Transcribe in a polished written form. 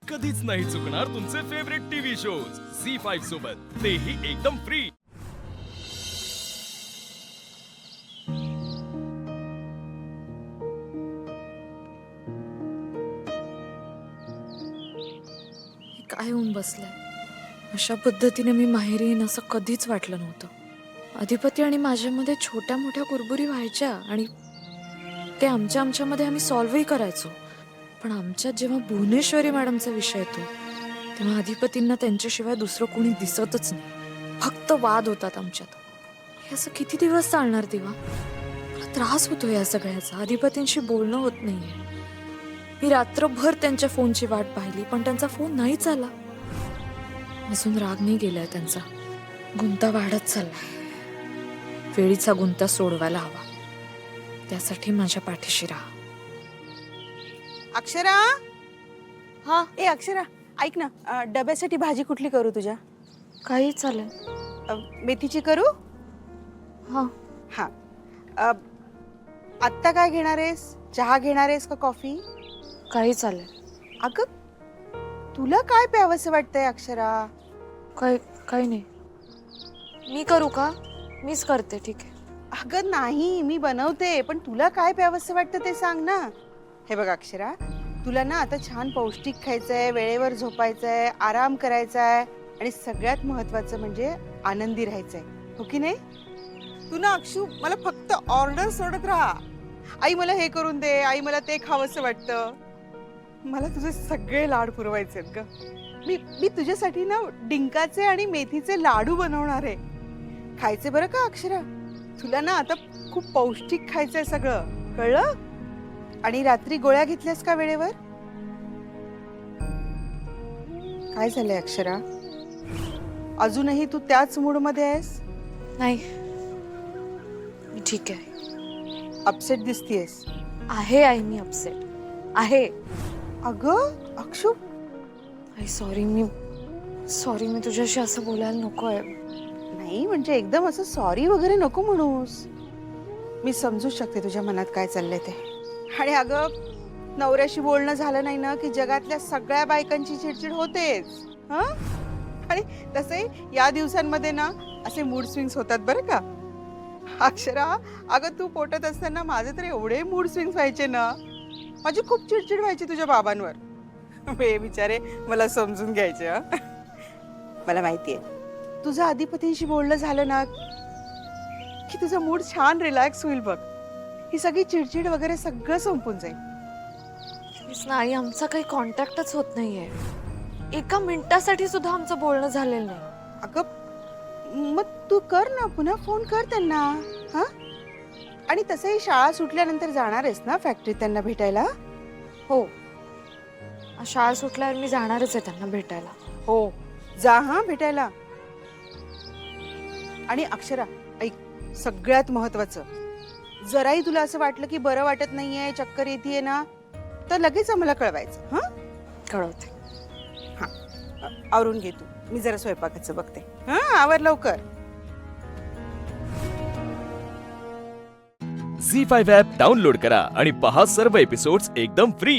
कधीच नाही चुकणार तुमचे फेवरेट टीव्ही शोज झी5 सोबत, तेही एकदम फ्री। काय होऊन बसलंय? अशा पद्धतीने मी माहेरी येईन असं कधीच वाटलं नव्हतं। अधिपती आणि माझ्यामध्ये छोट्या मोठ्या कुरबुरी व्हायच्या आणि ते आमच्यामध्ये आम्ही सॉल्व्हही करायचो, पण आमच्यात जेव्हा भुवनेश्वरी मॅडमचा विषय येतो तेव्हा अधिपतींना त्यांच्याशिवाय दुसरं कोणी दिसतच नाही। फक्त वाद होतात आमच्यात। हे असं किती दिवस चालणार तेव्हा? मला त्रास होतो या सगळ्याचा। अधिपतींशी बोलणं होत नाहीये। मी रात्रभर त्यांच्या फोनची वाट पाहिली, पण त्यांचा फोन नाहीच आला। अजून राग नाही गेलाय त्यांचा, गुंता वाढत चाललाय। वेळीचा गुंता सोडवायला हवा, त्यासाठी माझ्या पाठीशी राहा। अक्षरा, हा, ए अक्षरा, ऐक ना, डब्यासाठी भाजी कुठली करू तुझ्या? काही चालेल। मेथीची करू? हा, हा। आत्ता काय घेणार आहेस? चहा घेणार आहेस का कॉफी? काही चालेल। अगं, तुला काय प्यावंसं वाटतंय अक्षरा? काही नाही। मी करू का? मीच करते, ठीक आहे। अगं नाही, मी बनवते, पण तुला काय प्यावंसं वाटतं ते सांग ना। हे बघ अक्षरा, तुला ना आता छान पौष्टिक खायचंय, वेळेवर झोपायचंय, आराम करायचाय आणि सगळ्यात महत्त्वाचं म्हणजे आनंदी राहायचंय, हो की नाही? तू ना अक्षू, मला फक्त ऑर्डर सोडत राहा। आई मला हे करून दे, आई मला ते खावंसं वाटतं। मला तुझे सगळे लाड पुरवायचे आहेत ग। मी तुझ्यासाठी ना डिंकाचे आणि मेथीचे लाडू बनवणार आहे। खायचे बरं का अक्षरा? तुला ना आता खूप पौष्टिक खायचंय सगळं, कळलं? आणि रात्री गोळ्या घेतल्यास का वेळेवर? काय झालंय अक्षरा? अजूनही तू त्याच मूड मध्ये आहेस? नाही, मी ठीक आहे। अपसेट दिसतीयस। आहे आई, मी अपसेट आहे। अगं अक्षू, आई सॉरी, मी तुझ्याशी असं बोलायला नकोय। नाही म्हणजे एकदम असं सॉरी वगैरे नको म्हणूस। मी समजू शकते तुझ्या मनात काय चाललंय ते। आणि अगं, नवऱ्याशी बोलणं झालं नाही ना की जगातल्या सगळ्या बायकांची चिडचिड होतेच, हं? आणि तसंही या दिवसांमध्ये ना असे मूड स्विंग्स होतात बरं का अक्षरा। अगं, तू पोटात असताना माझे तर एवढे मूड स्विंग्स व्हायचे ना, माझी खूप चिडचिड व्हायची तुझ्या बाबांवर। हे बिचारे मला समजून घ्यायचे। हं? मला माहितीये, तुझं अधिपतींशी बोलणं झालं ना की तुझा मूड छान रिलॅक्स होईल बघ। ही सगळी चिडचिड वगैरे सगळं संपून जाईल। प्लीज ना आई, आमचा काही कॉन्टॅक्टच होत नाहीये। एका मिनिटासाठी सुद्धा आमचं बोलणं झालेलं नाही। अगं, मग तू कर ना, पुन्हा फोन कर त्यांना, हा? आणि तसंही शाळा सुटल्यानंतर जाणार आहेस ना फॅक्टरीत त्यांना भेटायला? हो, शाळा सुटल्यावर मी जाणारच आहे त्यांना भेटायला। हो, जा हा भेटायला। आणि अक्षरा, ऐक, सगळ्यात महत्वाचं, जराही तुला असं वाटलं की बरं वाटत नाहीये, चक्कर येतेय ना, तर लगेच आम्हाला कळवायचं, हा? कळवते। हा, आवरून घे तू, मी जरा स्वयंपाकाचं बघते। हा, आवर लवकर। झी5 ॲप डाउनलोड करा आणि पहा सर्व एपिसोड्स एकदम फ्री।